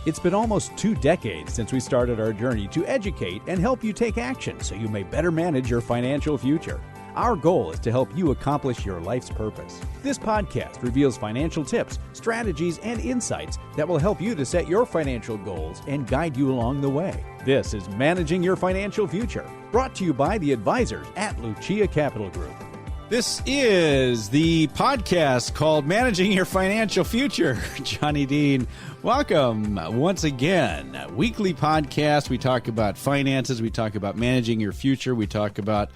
It's been almost 2 decades since we started our journey to educate and help you take action so you may better manage your financial future. Our goal is to help you accomplish your life's purpose. This podcast reveals financial tips, strategies, and insights that will help you to set your financial goals and guide you along the way. This is Managing Your Financial Future, brought to you by the advisors at Lucia Capital Group. This is the podcast called Managing Your Financial Future. Johnny Dean, welcome once again. A weekly podcast. We talk about finances. We talk about managing your future. We talk about,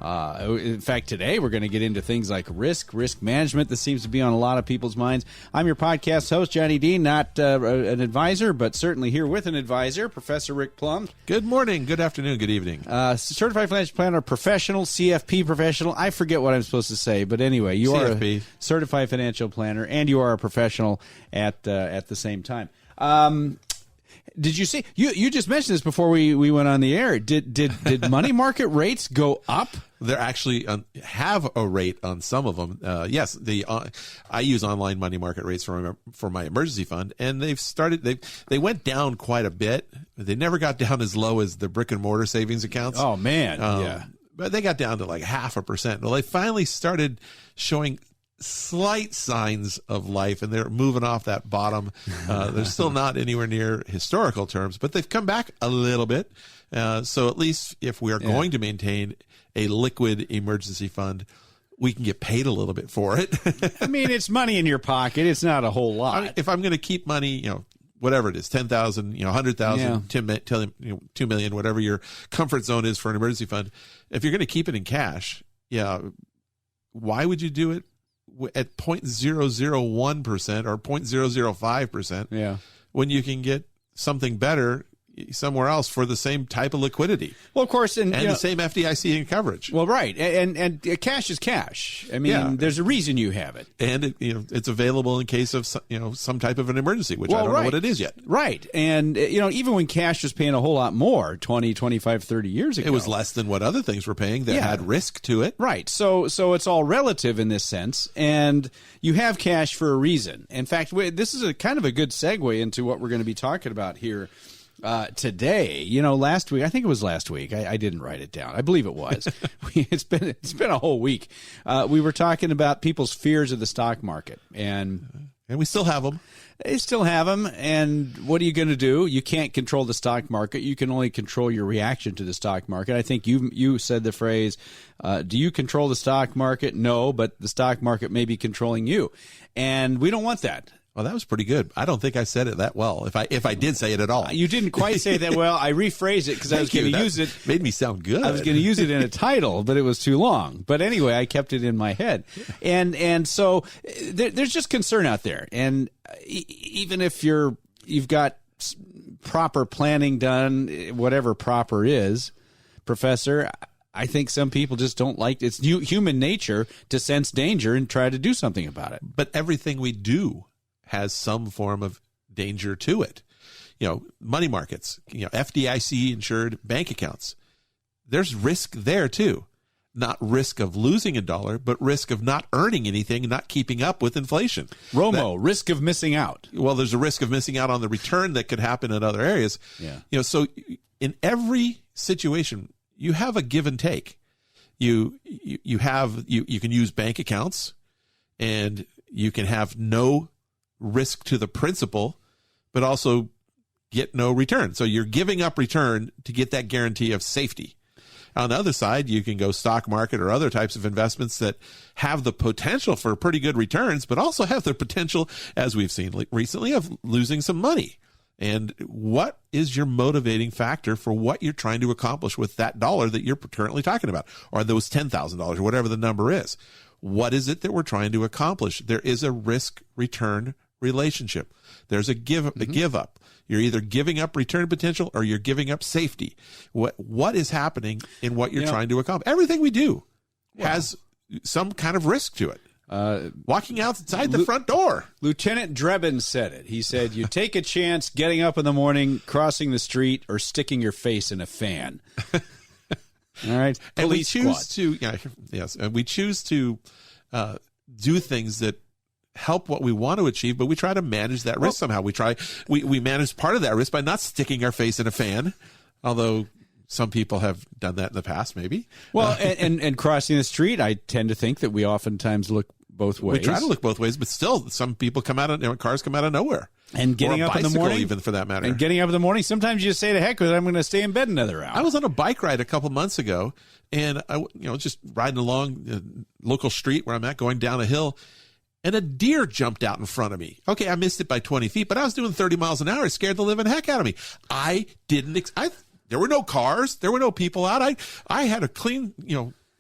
in fact, today we're going to get into things like risk management. This seems to be on a lot of people's minds. I'm your podcast host, Johnny Dean, not an advisor, but certainly here with an advisor, Professor Rick Plum. Good morning, good afternoon, good evening. Certified Financial Planner Professional, CFP Professional. I forget what I'm supposed to say, but anyway, you CFP. are a Certified Financial Planner, and you are a professional at the same time. Did you see? You just mentioned this before we went on the air. Did money market rates go up? They're actually have a rate on some of them. Yes, I use online money market rates for my emergency fund, and they went down quite a bit. They never got down as low as the brick and mortar savings accounts. Oh man, yeah. But they got down to like 0.5%. Well, they finally started showing slight signs of life, and they're moving off that bottom. They're still not anywhere near historical terms, but they've come back a little bit. So at least if we are going to maintain a liquid emergency fund, we can get paid a little bit for it. I mean, it's money in your pocket. It's not a whole lot. If I'm going to keep money, whatever it is, 10,000, 100,000, 2 million, whatever your comfort zone is for an emergency fund. If you're going to keep it in cash, why would you do it at 0.001% or 0.005% when you can get something better somewhere else for the same type of liquidity? Well, of course, and the same FDIC coverage. Well, right, and cash is cash. I mean, there's a reason you have it, and it's available in case of some type of an emergency, which I don't know what it is yet. Right, and even when cash was paying a whole lot more 20, 25, 30 years ago, it was less than what other things were paying that had risk to it. Right, so it's all relative in this sense, and you have cash for a reason. In fact, this is a kind of a good segue into what we're going to be talking about here. Today, last week, I think it was last week. I didn't write it down. I believe it was. It's been a whole week. We were talking about people's fears of the stock market, and we still have them. They still have them. And what are you going to do? You can't control the stock market. You can only control your reaction to the stock market. I think you said the phrase, do you control the stock market? No, but the stock market may be controlling you. And we don't want that. Well, that was pretty good. I don't think I said it that well, if I did say it at all. You didn't quite say that well. I rephrased it because I was going to use it. Made me sound good. I was going to use it in a title, but it was too long. But anyway, I kept it in my head. And so there's just concern out there. And even if you've got proper planning done, whatever proper is, Professor, I think some people just don't like it. It's human nature to sense danger and try to do something about it. But everything we do has some form of danger to it. Money markets, FDIC insured bank accounts. There's risk there too. Not risk of losing $1, but risk of not earning anything and not keeping up with inflation. Risk of missing out. Well, there's a risk of missing out on the return that could happen in other areas. Yeah. So in every situation, you have a give and take. You can use bank accounts, and you can have no risk to the principal, but also get no return. So you're giving up return to get that guarantee of safety. On the other side, you can go stock market or other types of investments that have the potential for pretty good returns, but also have the potential, as we've seen recently, of losing some money. And what is your motivating factor for what you're trying to accomplish with that dollar that you're currently talking about, or those $10,000 or whatever the number is? What is it that we're trying to accomplish? There is a risk-return relationship. There's a give up. You're either giving up return potential or you're giving up safety. What is happening in what you're trying to accomplish? Everything we do has some kind of risk to it. Walking outside the front door. Lieutenant Drebin said it. He said, you take a chance getting up in the morning, crossing the street, or sticking your face in a fan. All right. And we choose to do things that help what we want to achieve, but we try to manage that risk somehow. We manage part of that risk by not sticking our face in a fan, although some people have done that in the past, maybe. Well, and crossing the street, I tend to think that we oftentimes look both ways. We try to look both ways, but still, some people cars come out of nowhere. And getting up in the morning, even for that matter. And getting up in the morning, sometimes you just say, "To heck with it, I'm going to stay in bed another hour." I was on a bike ride a couple months ago, and I, just riding along the local street where I'm at, going down a hill, and a deer jumped out in front of me. Okay, I missed it by 20 feet, but I was doing 30 miles an hour. It scared the living heck out of me. There were no cars. There were no people out. I had a clean,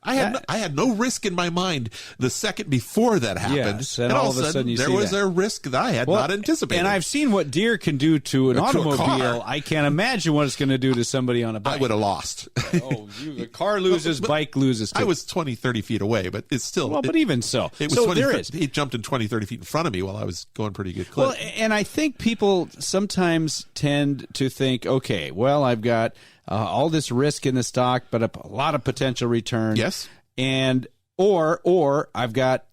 I had no risk in my mind the second before that happened. Yes, and all of a sudden there was a risk that I had not anticipated. And I've seen what deer can do to an automobile. car. I can't imagine what it's going to do to somebody on a bike. I would have lost. The car loses, bike loses too. I was 20, 30 feet away, but it's still. Well, but even so. It was he jumped in 20, 30 feet in front of me while I was going pretty good clip. Well, and I think people sometimes tend to think, okay, well, I've got all this risk in the stock, but a lot of potential return. Yes. And or I've got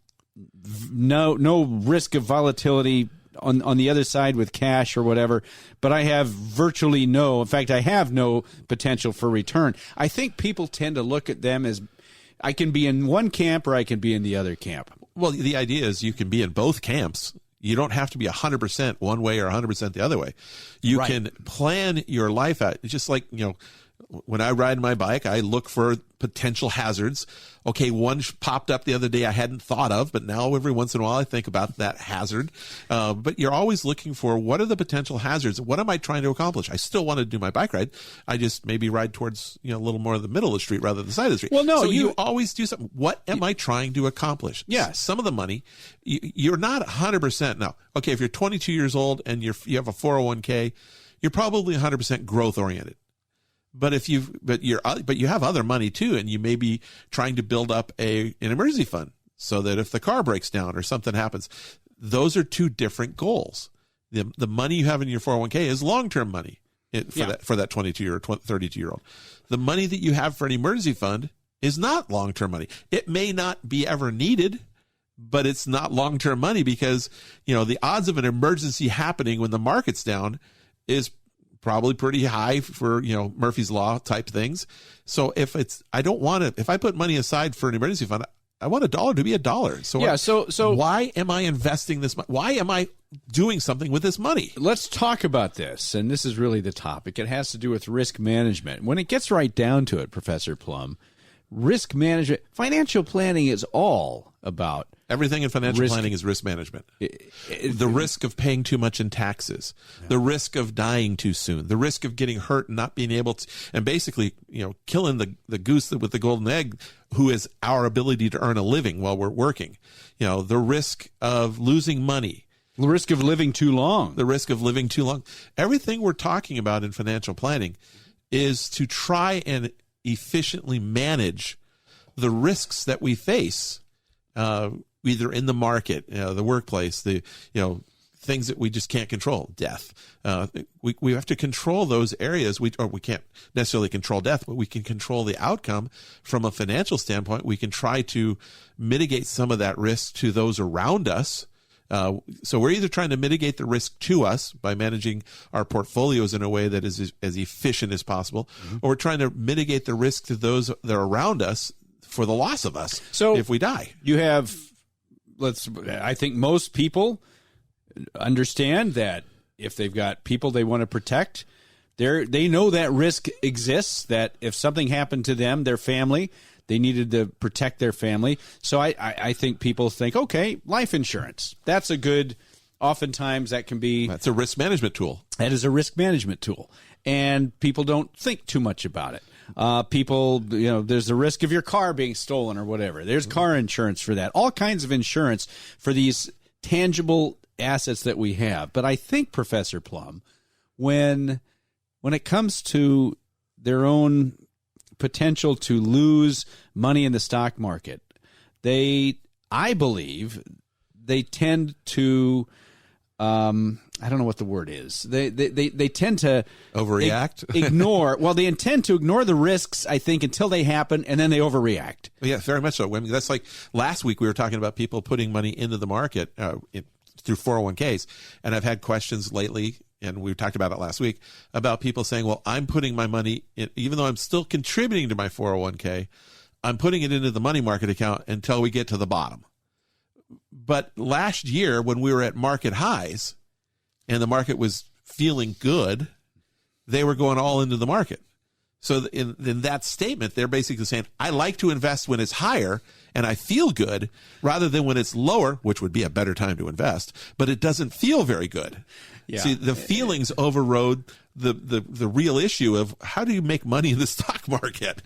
no risk of volatility on the other side with cash or whatever, but I have virtually no. In fact, I have no potential for return. I think people tend to look at them as I can be in one camp or I can be in the other camp. Well, the idea is you can be in both camps. You don't have to be 100% one way or 100% the other way. You can plan your life out. It's just like, when I ride my bike, I look for potential hazards. Okay, one popped up the other day I hadn't thought of, but now every once in a while I think about that hazard. But you're always looking for what are the potential hazards? What am I trying to accomplish? I still want to do my bike ride. I just maybe ride towards a little more of the middle of the street rather than the side of the street. Well, no, so you always do something. What am I trying to accomplish? Yes. Some of the money, you're not 100% now. Okay, if you're 22 years old and you have a 401k, you're probably 100% growth oriented. But you have other money too, and you may be trying to build up an emergency fund so that if the car breaks down or something happens, those are two different goals. The money you have in your 401k is long-term money for that 22 or 32-year-old. The money that you have for an emergency fund is not long-term money. It may not be ever needed, but it's not long-term money because the odds of an emergency happening when the market's down is probably pretty high for, Murphy's Law type things. So if I put money aside for an emergency fund, I want $1 to be $1. So why am I investing this money? Why am I doing something with this money? Let's talk about this. And this is really the topic. It has to do with risk management. When it gets right down to it, Professor Plum, risk management, financial planning is all about everything in financial planning is risk management. The risk of paying too much in taxes, the risk of dying too soon, the risk of getting hurt and not being able to, and basically, killing the goose with the golden egg, who is our ability to earn a living while we're working. The risk of losing money. The risk of living too long. The risk of living too long. Everything we're talking about in financial planning is to try and efficiently manage the risks that we face, either in the market, the workplace, the things that we just can't control, death. We have to control those areas. We can't necessarily control death, but we can control the outcome from a financial standpoint. We can try to mitigate some of that risk to those around us. So we're either trying to mitigate the risk to us by managing our portfolios in a way that is as efficient as possible, or we're trying to mitigate the risk to those that are around us for the loss of us if we die. You have, I think most people understand that if they've got people they want to protect, they know that risk exists, that if something happened to them, their family, they needed to protect their family. So I think people think, okay, life insurance. That's a good, oftentimes that can be. That's a risk management tool. That is a risk management tool. And people don't think too much about it. People, there's the risk of your car being stolen or whatever. There's car insurance for that. All kinds of insurance for these tangible assets that we have. But I think, Professor Plum, when it comes to their own potential to lose money in the stock market, I believe they tend to I don't know what the word is. They tend to overreact, ignore. Well, they intend to ignore the risks, I think, until they happen, and then they overreact. Yeah, very much so. I mean, that's like last week we were talking about people putting money into the market through 401ks, and I've had questions lately, and we talked about it last week, about people saying, well, I'm putting my money in, even though I'm still contributing to my 401k, I'm putting it into the money market account until we get to the bottom. But last year, when we were at market highs and the market was feeling good, they were going all into the market. So in that statement, they're basically saying, I like to invest when it's higher and I feel good, rather than when it's lower, which would be a better time to invest, but it doesn't feel very good. Yeah. See, the feelings overrode the real issue of how do you make money in the stock market?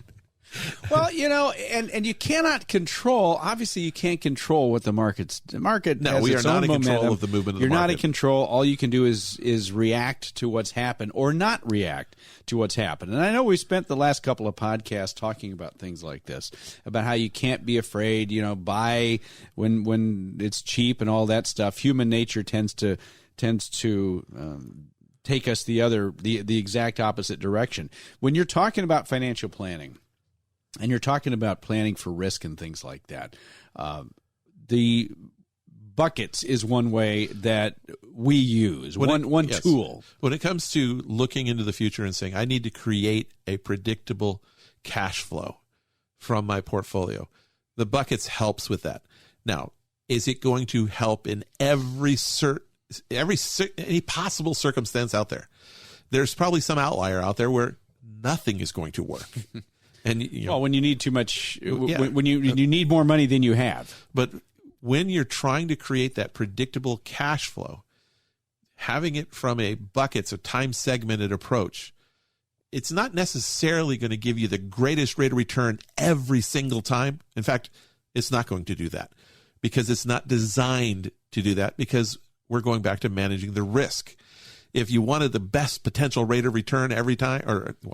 Well, and you cannot control. Obviously, you can't control what the market. No, we are not in control of the movement of the market. You're not in control. All you can do is react to what's happened, or not react to what's happened. And I know we spent the last couple of podcasts talking about things like this, about how you can't be afraid. Buy when it's cheap and all that stuff. Human nature tends to take us the exact opposite direction. When you're talking about financial planning, and you're talking about planning for risk and things like that, the buckets is one way that we use, one tool. When it comes to looking into the future and saying, I need to create a predictable cash flow from my portfolio, the buckets helps with that. Now, is it going to help in any possible circumstance out there? There's probably some outlier out there where nothing is going to work. And when you need too much, when you need more money than you have. But when you're trying to create that predictable cash flow, having it from a buckets, a time segmented approach, it's not necessarily going to give you the greatest rate of return every single time. In fact, it's not going to do that, because it's not designed to do that, because we're going back to managing the risk. If you wanted the best potential rate of return every time,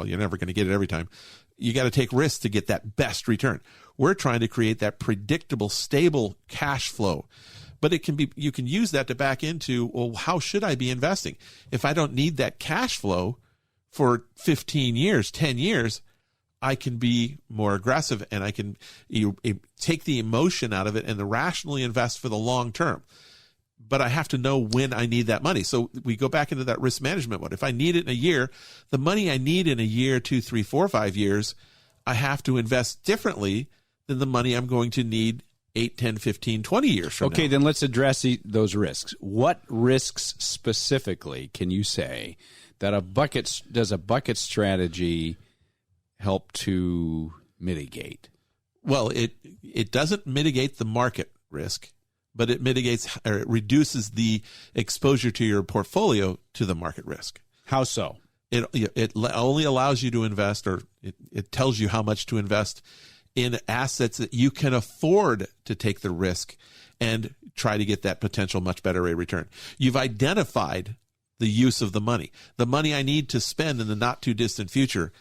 you're never going to get it every time. You got to take risks to get that best return. We're trying to create that predictable, stable cash flow. But you can use that to back into, well, how should I be investing? If I don't need that cash flow for 15 years, 10 years, I can be more aggressive, and I can take the emotion out of it and rationally invest for the long term. But I have to know when I need that money. So we go back into that risk management mode. If I need it in a year, the money I need in a year, 2, 3, 4, 5 years, I have to invest differently than the money I'm going to need 8, 10, 15, 20 years from now. Okay, then let's address those risks. What risks specifically can you say that does a bucket strategy help to mitigate? Well, it doesn't mitigate the market risk, but it reduces the exposure to your portfolio to the market risk. How so? It only allows you to invest, or it tells you how much to invest in assets that you can afford to take the risk and try to get that potential much better rate of return. You've identified the use of the money. The money I need to spend in the not too distant future,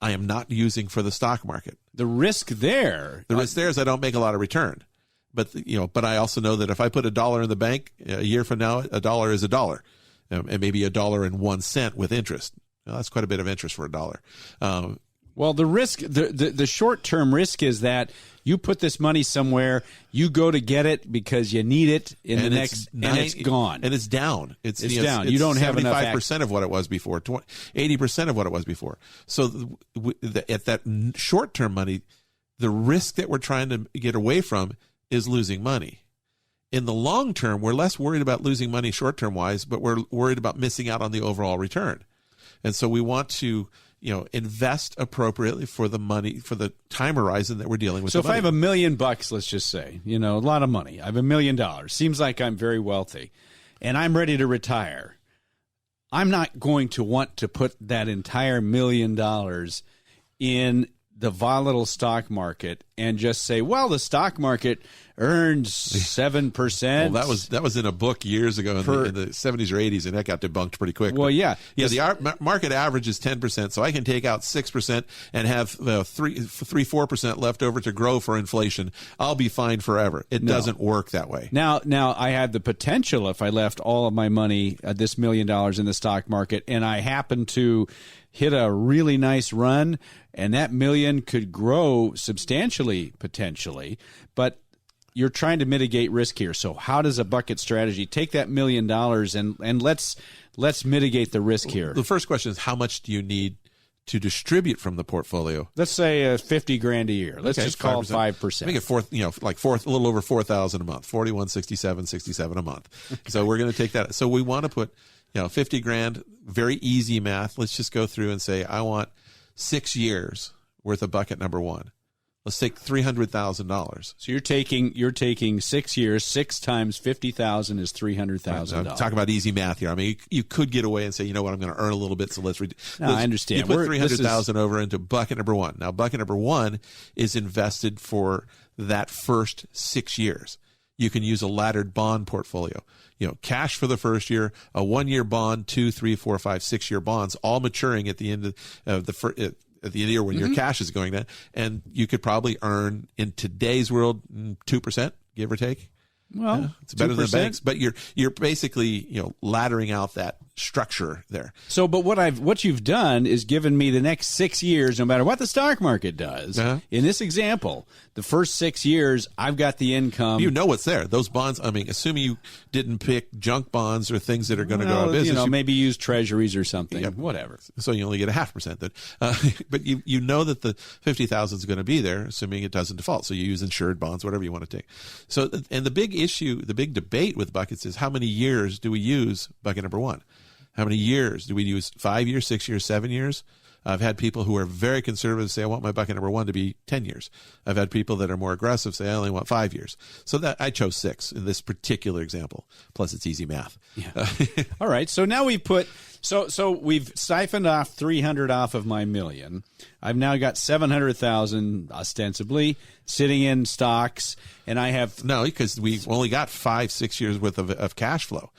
I am not using for the stock market. The risk there is I don't make a lot of return. But I also know that if I put $1 in the bank a year from now, $1 is $1, and maybe $1.01 with interest. Well, that's quite a bit of interest for $1. Well, the risk, the short-term risk is that you put this money somewhere, you go to get it because you need it and it's gone. And it's down. It's down. You don't have enough 75% of what it was before, 80% of what it was before. So at that short-term money, the risk that we're trying to get away from is losing money. In the long term, we're less worried about losing money short-term wise, but we're worried about missing out on the overall return. And so we want to, invest appropriately for the money, for the time horizon that we're dealing with. So if I have $1 million, let's just say, a lot of money, I have $1 million. Seems like I'm very wealthy, and I'm ready to retire. I'm not going to want to put that entire $1 million in the volatile stock market and just say, well, the stock market earns 7%. Well, that was in a book years ago in the 70s or 80s, and that got debunked pretty quick. Well, yeah. The market average is 10%, so I can take out 6% and have 4% left over to grow for inflation. I'll be fine forever. It doesn't work that way. Now, I had the potential, if I left all of my money, this $1 million in the stock market, and I happened to hit a really nice run, and that $1 million could grow substantially, potentially, but you're trying to mitigate risk here. So how does a bucket strategy take that $1 million and let's mitigate the risk here? The first question is, how much do you need to distribute from the portfolio? Let's say $50,000 a year. Let's just call 5%. Make it a little over 4,000 a month, 41.67 a month. So we're going to take that. So we want to put, $50,000, very easy math. Let's just go through and say, I want 6 years worth of bucket number one. Let's take $300,000. So you're taking 6 years. 6 times 50,000 is $300,000. Talk about easy math here. I mean, you could get away and say, you know what, I'm going to earn a little bit, so let's I understand. You put $300,000 over into bucket number one. Now, bucket number one is invested for that first 6 years. You can use a laddered bond portfolio. Cash for the first year, a 1-year bond, 2, 3, 4, 5, 6 year bonds, all maturing at the end of the first. At the end of the year when your cash is going down, and you could probably earn in today's world 2%, give or take. Well, it's better 2%. than banks, but you're basically laddering out that structure there. So, but what you've done is given me the next 6 years, no matter what the stock market does. In this example, the first 6 years, I've got the income. You know what's there. Those bonds. I mean, assuming you didn't pick junk bonds or things that are going to go out of business. Maybe use treasuries or something. Whatever. So you only get 0.5% then. But you know that the 50,000 is going to be there, assuming it doesn't default. So you use insured bonds, whatever you want to take. So, and the big issue, the big debate with buckets is how many years do we use bucket number one? How many years do we use? 5 years, 6 years, 7 years? I've had people who are very conservative say, I want my bucket number one to be 10 years. I've had people that are more aggressive say, I only want 5 years. So that I chose 6 in this particular example. Plus, it's easy math. Yeah. All right. So now we've so we've siphoned off 300 off of my $1 million. I've now got 700,000 ostensibly sitting in stocks, and I have because we've only got 5-6 years worth of cash flow.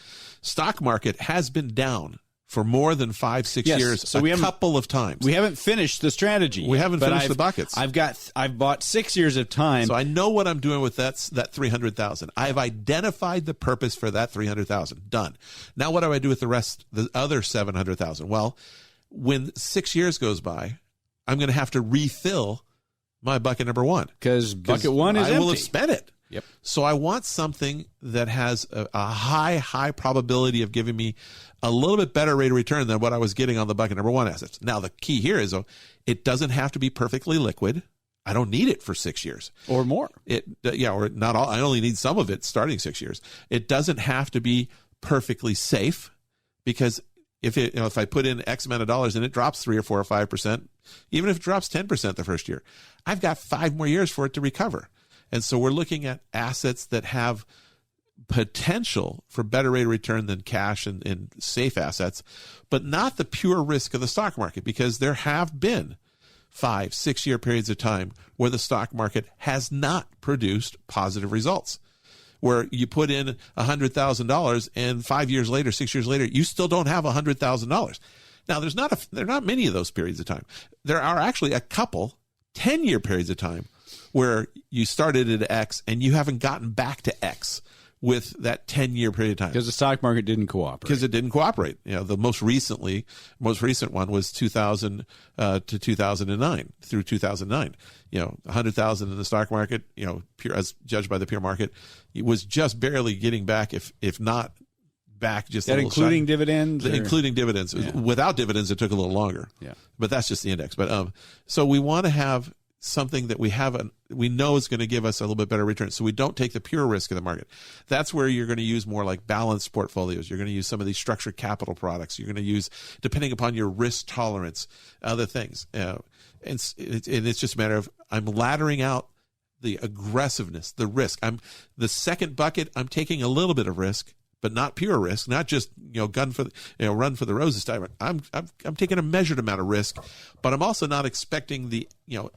Stock market has been down for more than 5-6 years, so a couple of times. We haven't finished the strategy. We haven't finished the buckets. I've bought 6 years of time. So I know what I'm doing with that 300,000. I've identified the purpose for that 300,000. Done. Now what do I do with the other 700,000? Well, when 6 years goes by, I'm going to have to refill my bucket number one because bucket one is empty. I will have spent it. Yep. So I want something that has a high probability of giving me a little bit better rate of return than what I was getting on the bucket number one assets. Now, the key here is it doesn't have to be perfectly liquid. I don't need it for 6 years or more. Or not all. I only need some of it starting 6 years. It doesn't have to be perfectly safe, because if I put in X amount of dollars and it drops 3 or 4 or 5%, even if it drops 10% the first year, I've got 5 more years for it to recover. And so we're looking at assets that have potential for better rate of return than cash and safe assets, but not the pure risk of the stock market, because there have been 5-6 year periods of time where the stock market has not produced positive results, where you put in $100,000 and 5 years later, 6 years later, you still don't have $100,000. Now, there are not many of those periods of time. There are actually a couple 10-year periods of time where you started at X and you haven't gotten back to X with that 10-year period of time. Because the stock market didn't cooperate. Because it didn't cooperate. The most recent one was 2000 to 2009 through 2009. 100,000 in the stock market, pure, as judged by the pure market, it was just barely getting back, if not back, just that including dividends. Including dividends. Yeah. Without dividends, it took a little longer. Yeah. But that's just the index. But so we want to have something that we know is going to give us a little bit better return, so we don't take the pure risk of the market. That's where you're going to use more like balanced portfolios. You're going to use some of these structured capital products. You're going to use, depending upon your risk tolerance, other things. And it's just a matter of I'm laddering out the aggressiveness, the risk. The second bucket, I'm taking a little bit of risk, but not pure risk, not just, run for the roses type. I'm taking a measured amount of risk, but I'm also not expecting the,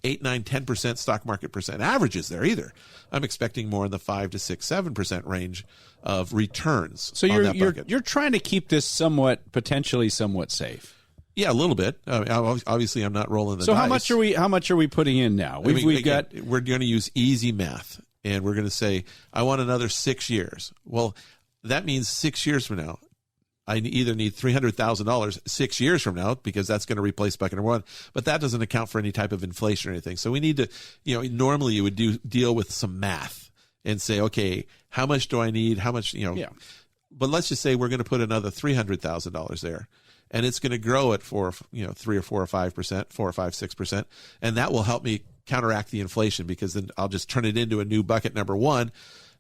8, 9, 10% stock market percent averages there either. I'm expecting more in the 5 to 6, 7% range of returns. So on that bucket. you're trying to keep this potentially somewhat safe. Yeah, a little bit. Obviously, I'm not rolling the so dice. How much are we putting in now? We're going to use easy math, and we're going to say I want another 6 years. Well, that means 6 years from now, I either need $300,000 6 years from now, because that's going to replace bucket number one, but that doesn't account for any type of inflation or anything. So we need to, normally you would deal with some math and say, okay, how much do I need? How much, Yeah. But let's just say we're going to put another $300,000 there. And it's going to grow at 3 or 4 or 5%, 4 or 5, 6%. And that will help me counteract the inflation, because then I'll just turn it into a new bucket number one,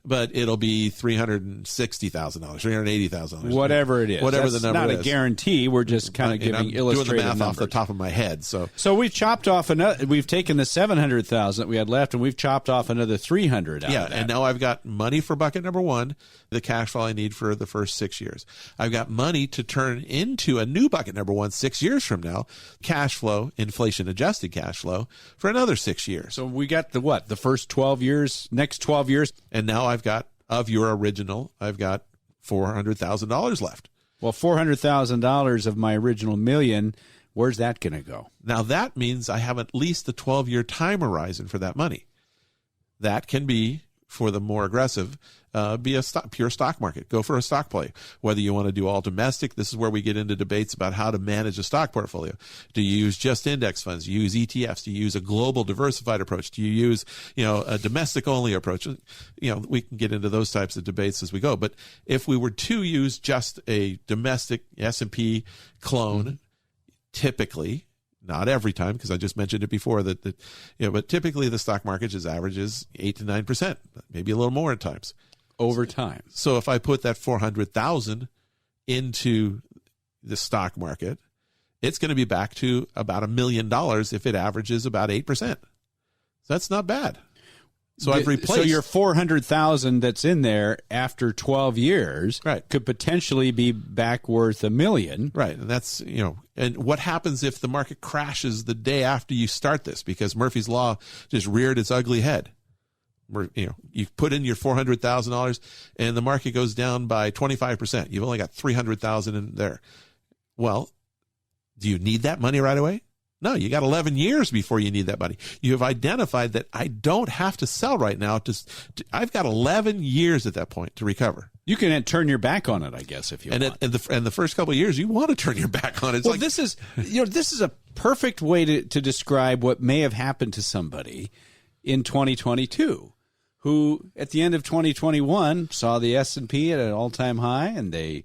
but it'll be $360,000, $380,000. Whatever it is. Whatever That's the number is. not a guarantee. We're just kind of giving illustrative doing the math numbers. off the top of my head. So we've chopped off we've taken the $700,000 that we had left, and we've chopped off another $300,000 out of that. And now I've got money for bucket number one, the cash flow I need for the first 6 years. I've got money to turn into a new bucket number one 6 years from now, cash flow, inflation adjusted cash flow, for another 6 years. So we got the first 12 years, next 12 years. And now I've got, of your original, I've got $400,000 left. Well, $400,000 of my original $1 million, where's that going to go? Now that means I have at least a 12-year time horizon for that money. That can be, for the more aggressive, be a pure stock market. Go for a stock play. Whether you want to do all domestic, this is where we get into debates about how to manage a stock portfolio. Do you use just index funds? Do you use ETFs? Do you use a global diversified approach? Do you use, a domestic only approach? We can get into those types of debates as we go. But if we were to use just a domestic S&P clone, typically, not every time, because I just mentioned it before, but typically the stock market just averages 8 to 9%, maybe a little more at times. Over time. So if I put that $400,000 into the stock market, it's going to be back to about $1 million if it averages about 8%. That's not bad. So I've replaced. So your $400,000 that's in there after 12 years, right, could potentially be back worth $1 million. Right. And that's, and what happens if the market crashes the day after you start this? Because Murphy's Law just reared its ugly head. You put in your $400,000 and the market goes down by 25%. You've only got $300,000 in there. Well, do you need that money right away? No, you got 11 years before you need that money. You have identified that I don't have to sell right now. I've got 11 years at that point to recover. You can turn your back on it, I guess, if you want. And the first couple of years, you want to turn your back on it. This is a perfect way to describe what may have happened to somebody in 2022. Who at the end of 2021 saw the S&P at an all-time high, and they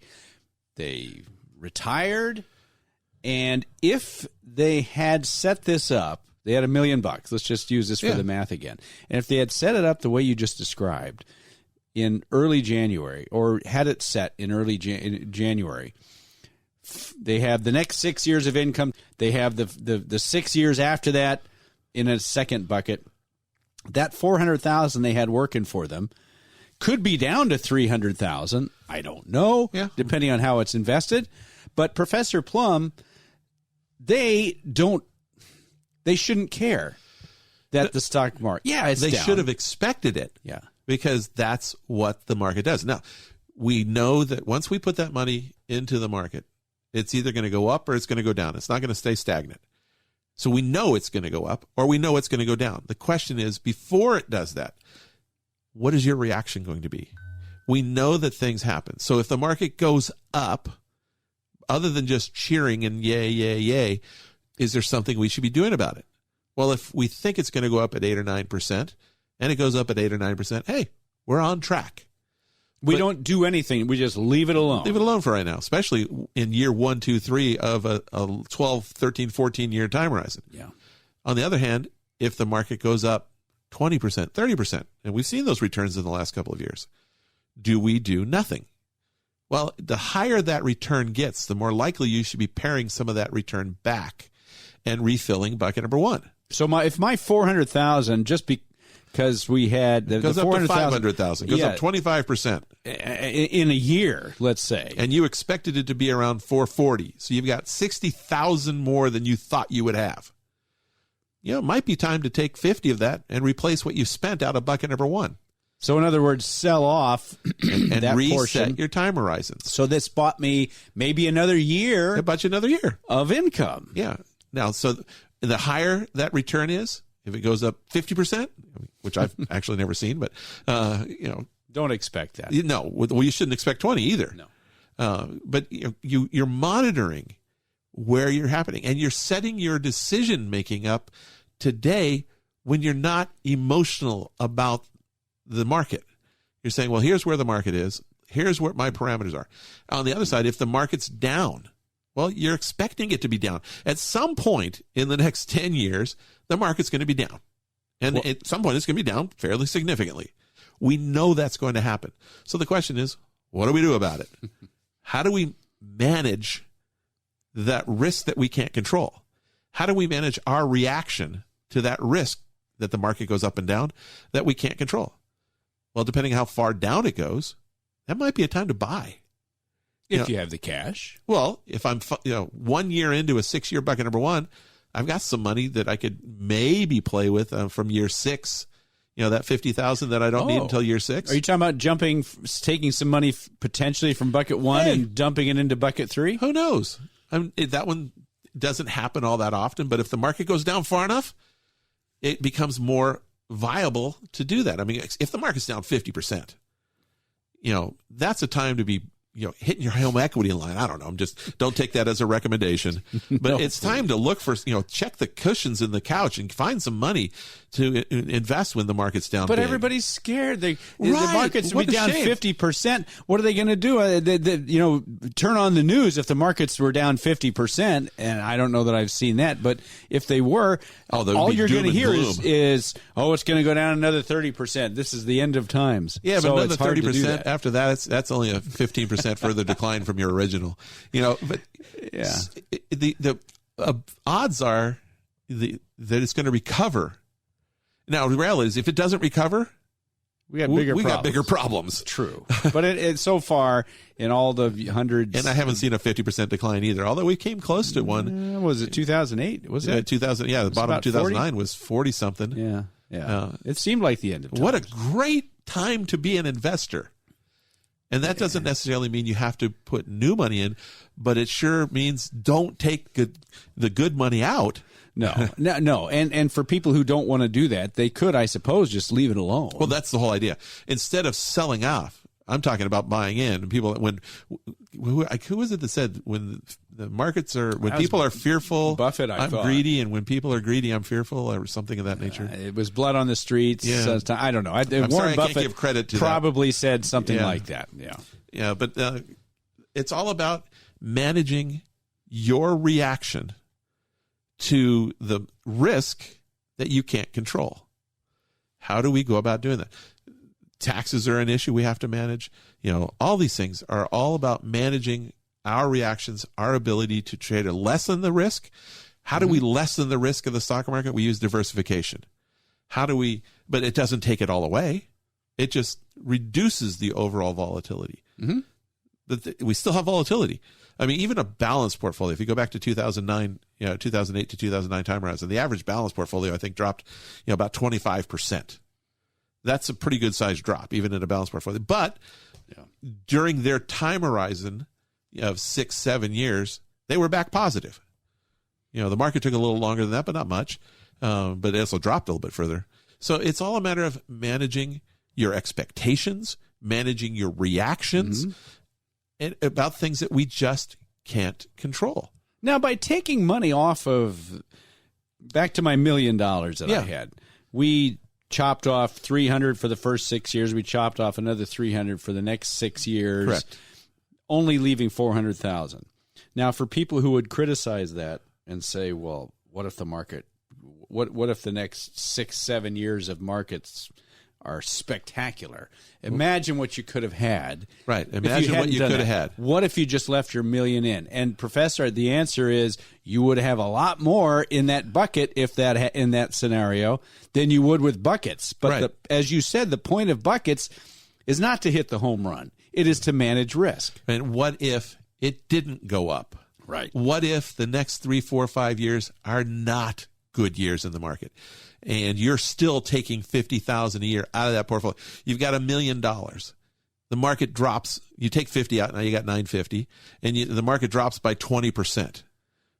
retired. And if they had set this up, they had $1 million. Let's just use this for the math again. And if they had set it up the way you just described in early January, or had it set in early January, they have the next 6 years of income. They have the 6 years after that in a second bucket. That $400,000 they had working for them could be down to $300,000. I don't know, depending on how it's invested. But Professor Plum, they shouldn't care that the stock market. Yeah, it's they down. should have expected it. Yeah, because that's what the market does. Now, we know that once we put that money into the market, it's either going to go up or it's going to go down. It's not going to stay stagnant. So we know it's going to go up or we know it's going to go down. The question is, before it does that, what is your reaction going to be? We know that things happen. So if the market goes up, other than just cheering and yay, yay, yay, is there something we should be doing about it? Well, if we think it's going to go up at 8 or 9% and it goes up at 8 or 9%, hey, we're on track. We don't do anything. We just leave it alone. Leave it alone for right now, especially in year 1, 2, 3 of a 12, 13, 14-year time horizon. Yeah. On the other hand, if the market goes up 20%, 30%, and we've seen those returns in the last couple of years, do we do nothing? Well, the higher that return gets, the more likely you should be paring some of that return back and refilling bucket number one. So if my $400,000, just because we had the goes up to $400,000, $500,000, goes up 25%. in a year, let's say. And you expected it to be around 440. So you've got 60,000 more than you thought you would have. It might be time to take 50 of that and replace what you spent out of bucket number one. So in other words, sell off and that reset portion. your time horizons. So this bought me maybe another year. It bought you another year of income. Yeah. Now, so the higher that return is, if it goes up 50%, which I've actually never seen, but don't expect that. No, well, you shouldn't expect 20 either. No. But you're monitoring where you're happening, and you're setting your decision making up today when you're not emotional about the market. You're saying, well, here's where the market is. Here's where my parameters are. On the other side, if the market's down, well, you're expecting it to be down. At some point in the next 10 years, the market's going to be down. And at some point, it's going to be down fairly significantly. We know that's going to happen. So the question is, what do we do about it? How do we manage that risk that we can't control? How do we manage our reaction to that risk that the market goes up and down that we can't control? Well, depending on how far down it goes, that might be a time to buy. If you have the cash. Well, if I'm 1 year into a 6-year bucket number one, I've got some money that I could maybe play with from year 6. That 50,000 that I don't need until year 6. Are you talking about taking some money potentially from bucket one and dumping it into bucket 3? Who knows? That one doesn't happen all that often, but if the market goes down far enough, it becomes more viable to do that. I mean, if the market's down 50%, that's a time to be, hitting your home equity line. I don't know. Don't take that as a recommendation, but it's time to look for, check the cushions in the couch and find some money to invest when the market's down. But big. Everybody's scared. The market's will be down 50%. What are they going to do? Turn on the news if the markets were down 50%. And I don't know that I've seen that, but if they were, all you're going to hear is, it's going to go down another 30%. This is the end of times. Yeah, but so another 30% after that, that's only a 15% further decline from your original. But yeah, the odds are that it's going to recover. Now, the reality is, if it doesn't recover, we got bigger problems. True, but it's so far in all the hundreds, and I haven't seen a 50% decline either. Although we came close to one. Was it 2008? Was it 2000? Yeah, the bottom of 2009 was 40 something. Yeah. It seemed like the end of times. What a great time to be an investor. And that doesn't necessarily mean you have to put new money in, but it sure means don't take the good money out. No. And for people who don't want to do that, they could, I suppose, just leave it alone. Well, that's the whole idea. Instead of selling off, I'm talking about buying in. People, who was it that said when the markets are, when people are fearful, Buffett, I'm greedy, and when people are greedy, I'm fearful, or something of that nature. It was blood on the streets. Yeah. I don't know. Warren Buffett can't give credit to probably said something like that. Yeah, but it's all about managing your reaction to the risk that you can't control. How do we go about doing that? Taxes are an issue we have to manage. All these things are all about managing our reactions, our ability to trade or lessen the risk. How do we lessen the risk of the stock market? We use diversification. But it doesn't take it all away. It just reduces the overall volatility. But we still have volatility. I mean, even a balanced portfolio, if you go back to 2008 to 2009 time horizon, the average balanced portfolio, I think, dropped about 25%. That's a pretty good sized drop, even in a balanced portfolio. But during their time horizon of 6-7 years, they were back positive. The market took a little longer than that, but not much. But it also dropped a little bit further. So it's all a matter of managing your expectations, managing your reactions, and about things that we just can't control. Now, by taking money off of, back to my $1 million that I had, we chopped off 300 for the first 6 years. We chopped off another 300 for the next 6 years. Correct. Only leaving 400,000. Now, for people who would criticize that and say, well, what if the market, what if the next 6-7 years of markets are spectacular? Imagine what you could have had. Right. Imagine what you could have had. What if you just left your $1 million in? And Professor, the answer is you would have a lot more in that bucket in that scenario than you would with buckets. But as you said, the point of buckets is not to hit the home run. It is to manage risk. And what if it didn't go up? Right. What if the next 3, 4, 5 years are not good years in the market, and you're still taking $50,000 a year out of that portfolio? You've got $1 million. The market drops. You take 50 out. Now you got 950, and the market drops by 20%.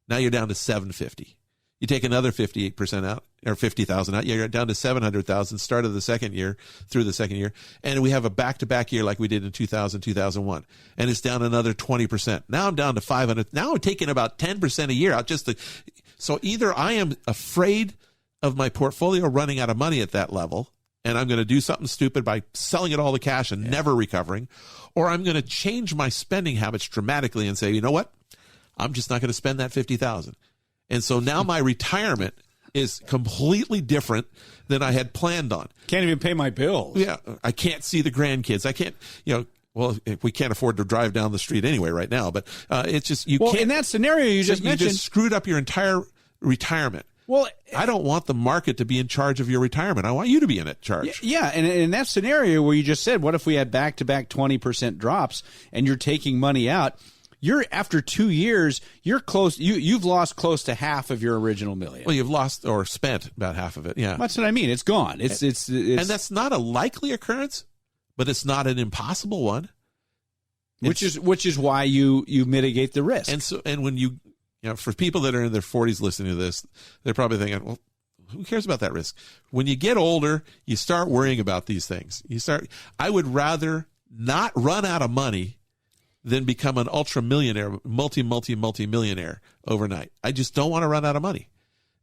Now you're down to 750. You take another 58% out, or 50,000 out. You're down to 700,000. Start of the second year through the second year, and we have a back-to-back year like we did in 2000, 2001, and it's down another 20%. Now I'm down to 500. Now I'm taking about 10% a year out. So either I am afraid of my portfolio running out of money at that level, and I'm going to do something stupid by selling it all to cash and never recovering, or I'm going to change my spending habits dramatically and say, you know what? I'm just not going to spend that 50,000. And so now my retirement is completely different than I had planned on. Can't even pay my bills. Yeah, I can't see the grandkids. I can't, well, we can't afford to drive down the street anyway right now, but it's just, you can't. Well, in that scenario you just mentioned. You just screwed up your entire retirement. Well, I don't want the market to be in charge of your retirement. I want you to be in charge. Yeah, and in that scenario where you just said, what if we had back-to-back 20% drops and you're taking money out? You're after 2 years, you're close. You've lost close to half of your original million. Well, you've lost or spent about half of it. Yeah, that's what I mean. It's gone. It's and that's not a likely occurrence, but it's not an impossible one. Which is why you mitigate the risk. And when for people that are in their 40s listening to this, they're probably thinking, well, who cares about that risk? When you get older, you start worrying about these things. I would rather not run out of money than become an ultra-millionaire, multi-millionaire overnight. I just don't want to run out of money.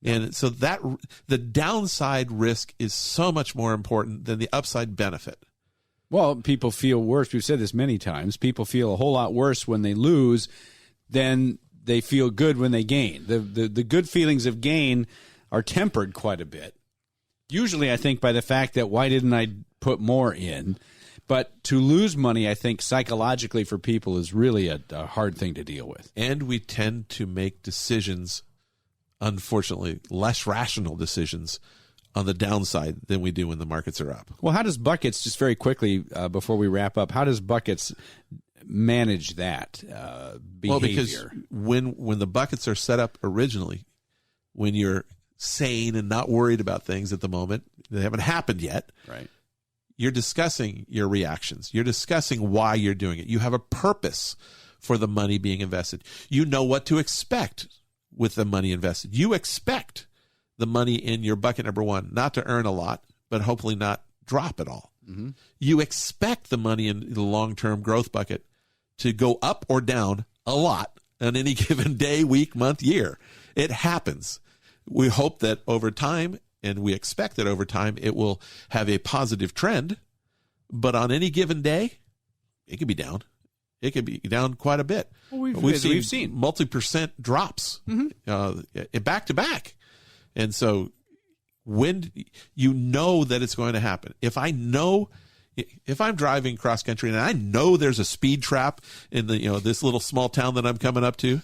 And so the downside risk is so much more important than the upside benefit. Well, people feel worse. We've said this many times. People feel a whole lot worse when they lose than they feel good when they gain. The good feelings of gain are tempered quite a bit. Usually, I think, by the fact that why didn't I put more in? But to lose money, I think, psychologically for people is really a hard thing to deal with. And we tend to make decisions, unfortunately, less rational decisions on the downside than we do when the markets are up. Well, how does Buckets, just very quickly before we wrap up, how does Buckets manage that behavior? Well, because when the buckets are set up originally, when you're sane and not worried about things at the moment, they haven't happened yet. Right. You're discussing your reactions. You're discussing why you're doing it. You have a purpose for the money being invested. You know what to expect with the money invested. You expect the money in your bucket number one not to earn a lot, but hopefully not drop at all. Mm-hmm. You expect the money in the long-term growth bucket to go up or down a lot on any given day, week, month, year. It happens. We hope that over time, and we expect that over time, it will have a positive trend. But on any given day, it could be down. It could be down quite a bit. Well, we've seen multi-% drops back to back. And so when you know that it's going to happen, if I'm driving cross country and I know there's a speed trap in this little small town that I'm coming up to,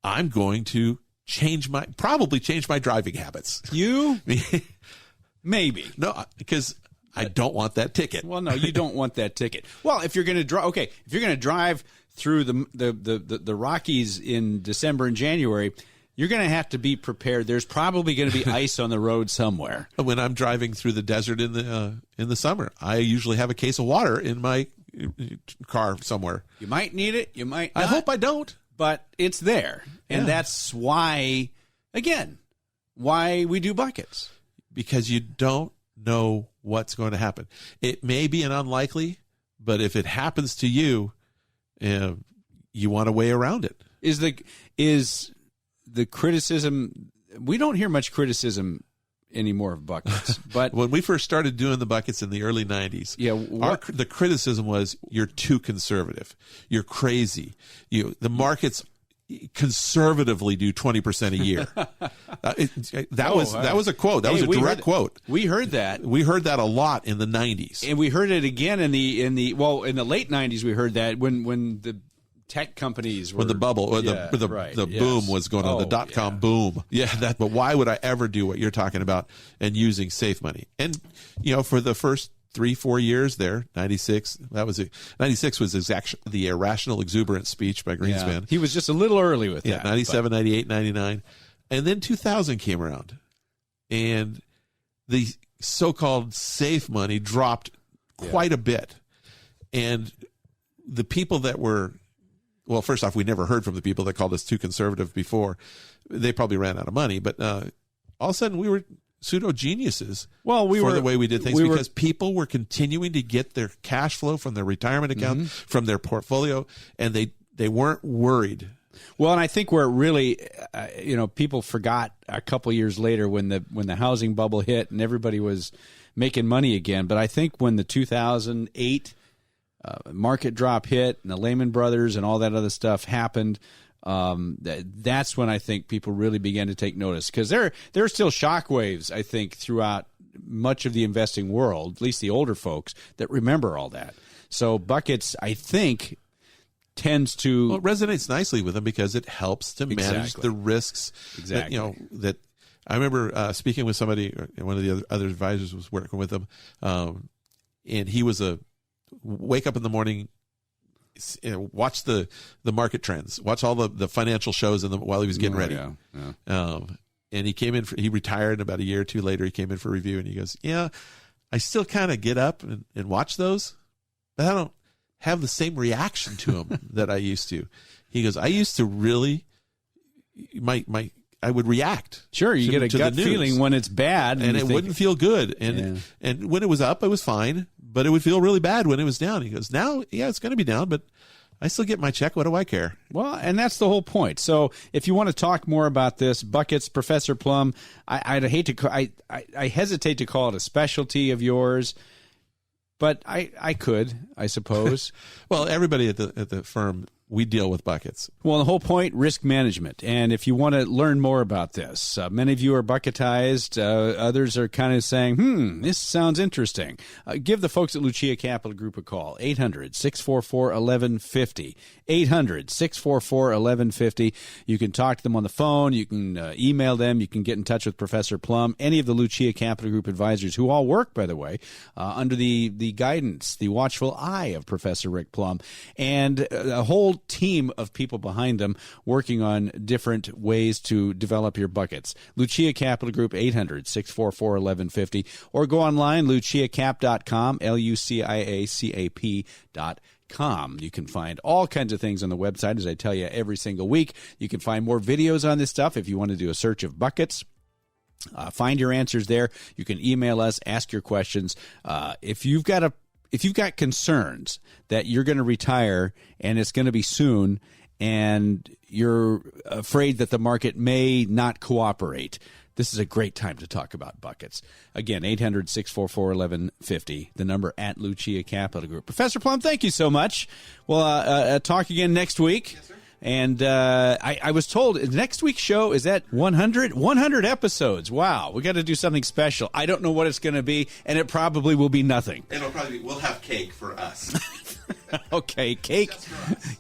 I'm going to probably change my driving habits. You? Maybe. No, because I don't want that ticket. Well, no, you don't want that ticket. Well, if you're going to drive through the Rockies in December and January, you're going to have to be prepared. There's probably going to be ice on the road somewhere. When I'm driving through the desert in the summer, I usually have a case of water in my car somewhere. You might need it. You might not. I hope I don't. But it's there. And that's why, again, why we do buckets. Because you don't know what's going to happen. It may be an unlikely, but if it happens to you, you want a way around it. Is the criticism, we don't hear much criticism anymore of buckets, but when we first started doing the buckets in the early 90s, the criticism was you're too conservative, you're crazy, the markets conservatively do 20% a year. That was a quote. That was a direct quote. We heard that. We heard that a lot in the 90s, and we heard it again in the late 90s. We heard that when the tech companies were, when the bubble or the boom was going on, the dot-com boom. But why would I ever do what you're talking about and using safe money? And for the first 3-4 years there. 96. 96 was the irrational exuberant speech by Greenspan. Yeah. He was just a little early with that. 97, 98, 99. And then 2000 came around. And the so-called safe money dropped quite a bit. And the people that were, well, first off, we never heard from the people that called us too conservative before. They probably ran out of money. But all of a sudden, we were pseudo geniuses for the way we did things, because people were continuing to get their cash flow from their retirement account, from their portfolio, and they weren't worried. Well, and I think where it really, people forgot a couple years later when the housing bubble hit and everybody was making money again. But I think when the 2008 market drop hit and the Lehman Brothers and all that other stuff happened, that's when I think people really began to take notice, because there are still shockwaves, I think, throughout much of the investing world, at least the older folks, that remember all that. So buckets, I think, tends to... Well, it resonates nicely with them because it helps to manage the risks. Exactly. That I remember speaking with somebody, one of the other advisors was working with them, and he was wake up in the morning, watch the market trends, watch all the financial shows while he was getting ready. And he came in, he retired about a year or two later. He came in for review and he goes, I still kind of get up and watch those, but I don't have the same reaction to them that I used to. He goes, I used to really, I would react. Sure, you get a gut feeling when it's bad. And it wouldn't feel good. And when it was up, it was fine, but it would feel really bad when it was down. He goes, now, it's going to be down, but I still get my check. What do I care? Well, and that's the whole point. So if you want to talk more about this, buckets, Professor Plum, I hesitate to call it a specialty of yours, but I could, I suppose. Well, everybody at the firm, we deal with buckets. Well, the whole point, risk management. And if you want to learn more about this, many of you are bucketized. Others are kind of saying, this sounds interesting. Give the folks at Lucia Capital Group a call, 800-644-1150. 800-644-1150. You can talk to them on the phone. You can email them. You can get in touch with Professor Plum, any of the Lucia Capital Group advisors, who all work, by the way, under the guidance, the watchful eye of Professor Rick Plum, and a whole team of people behind them working on different ways to develop your buckets. Lucia Capital Group, 800-644-1150, or go online, luciacap.com, luciacap.com. You can find all kinds of things on the website, as I tell you every single week. You can find more videos on this stuff if you want to do a search of buckets. Find your answers there. You can email us, ask your questions. If you've got concerns that you're going to retire and it's going to be soon, and you're afraid that the market may not cooperate, this is a great time to talk about buckets. Again, 800-644-1150, the number at Lucia Capital Group. Professor Plum, thank you so much. We'll talk again next week. Yes, sir. And I was told next week's show is at 100 episodes. Wow, we got to do something special. I don't know what it's going to be, and it probably will be nothing. We'll have cake for us. Okay, cake.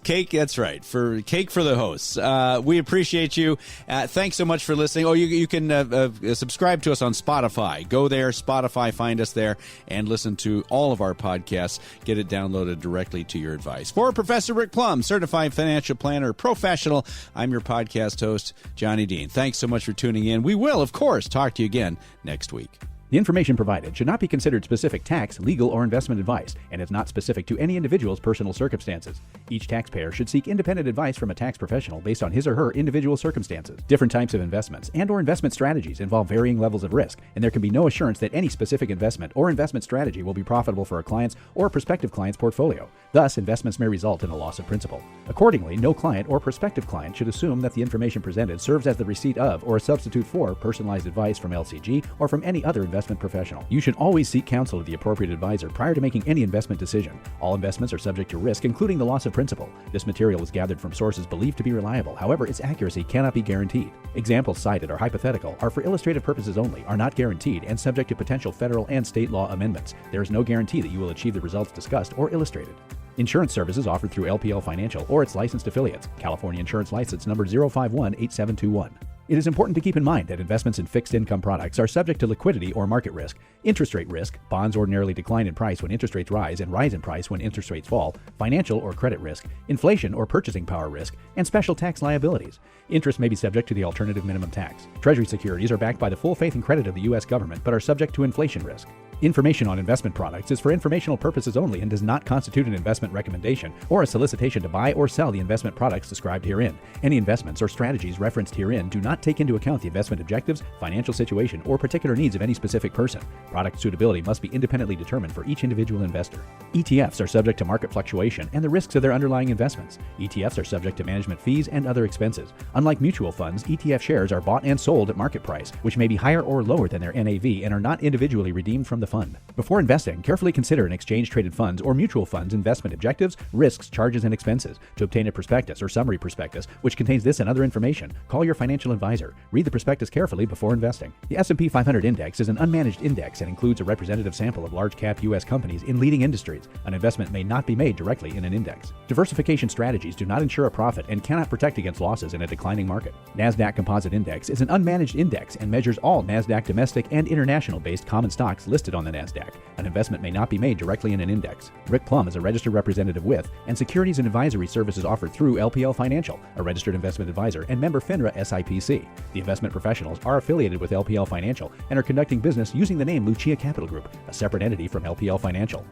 That's right. For cake for the hosts. We appreciate you. Thanks so much for listening. Oh, you can subscribe to us on Spotify. Go there, Spotify, find us there, and listen to all of our podcasts. Get it downloaded directly to your device. For Professor Rick Plum, certified financial planner, professional, I'm your podcast host, Johnny Dean. Thanks so much for tuning in. We will, of course, talk to you again next week. The information provided should not be considered specific tax, legal, or investment advice, and is not specific to any individual's personal circumstances. Each taxpayer should seek independent advice from a tax professional based on his or her individual circumstances. Different types of investments and/or investment strategies involve varying levels of risk, and there can be no assurance that any specific investment or investment strategy will be profitable for a client's or prospective client's portfolio. Thus, investments may result in a loss of principal. Accordingly, no client or prospective client should assume that the information presented serves as the receipt of or a substitute for personalized advice from LCG or from any other investment professional. You should always seek counsel of the appropriate advisor prior to making any investment decision. All investments are subject to risk, including the loss of principal. This material is gathered from sources believed to be reliable. However, its accuracy cannot be guaranteed. Examples cited are hypothetical, are for illustrative purposes only, are not guaranteed, and subject to potential federal and state law amendments. There is no guarantee that you will achieve the results discussed or illustrated. Insurance services offered through LPL Financial or its licensed affiliates. California Insurance License number 0518721. It is important to keep in mind that investments in fixed income products are subject to liquidity or market risk, interest rate risk, bonds ordinarily decline in price when interest rates rise and rise in price when interest rates fall, financial or credit risk, inflation or purchasing power risk, and special tax liabilities. Interest may be subject to the alternative minimum tax. Treasury securities are backed by the full faith and credit of the U.S. government but are subject to inflation risk. Information on investment products is for informational purposes only and does not constitute an investment recommendation or a solicitation to buy or sell the investment products described herein. Any investments or strategies referenced herein do not take into account the investment objectives, financial situation, or particular needs of any specific person. Product suitability must be independently determined for each individual investor. ETFs are subject to market fluctuation and the risks of their underlying investments. ETFs are subject to management fees and other expenses. Unlike mutual funds, ETF shares are bought and sold at market price, which may be higher or lower than their NAV and are not individually redeemed from the fund. Before investing, carefully consider an exchange-traded funds or mutual funds investment objectives, risks, charges, and expenses. To obtain a prospectus or summary prospectus, which contains this and other information, call your financial advisor. Read the prospectus carefully before investing. The S&P 500 Index is an unmanaged index and includes a representative sample of large-cap U.S. companies in leading industries. An investment may not be made directly in an index. Diversification strategies do not ensure a profit and cannot protect against losses in a declining market. NASDAQ Composite Index is an unmanaged index and measures all NASDAQ domestic and international-based common stocks listed on the NASDAQ. An investment may not be made directly in an index. Rick Plum is a registered representative with and securities and advisory services offered through LPL Financial, a registered investment advisor and member FINRA SIPC. The investment professionals are affiliated with LPL Financial and are conducting business using the name Lucia Capital Group, a separate entity from LPL Financial.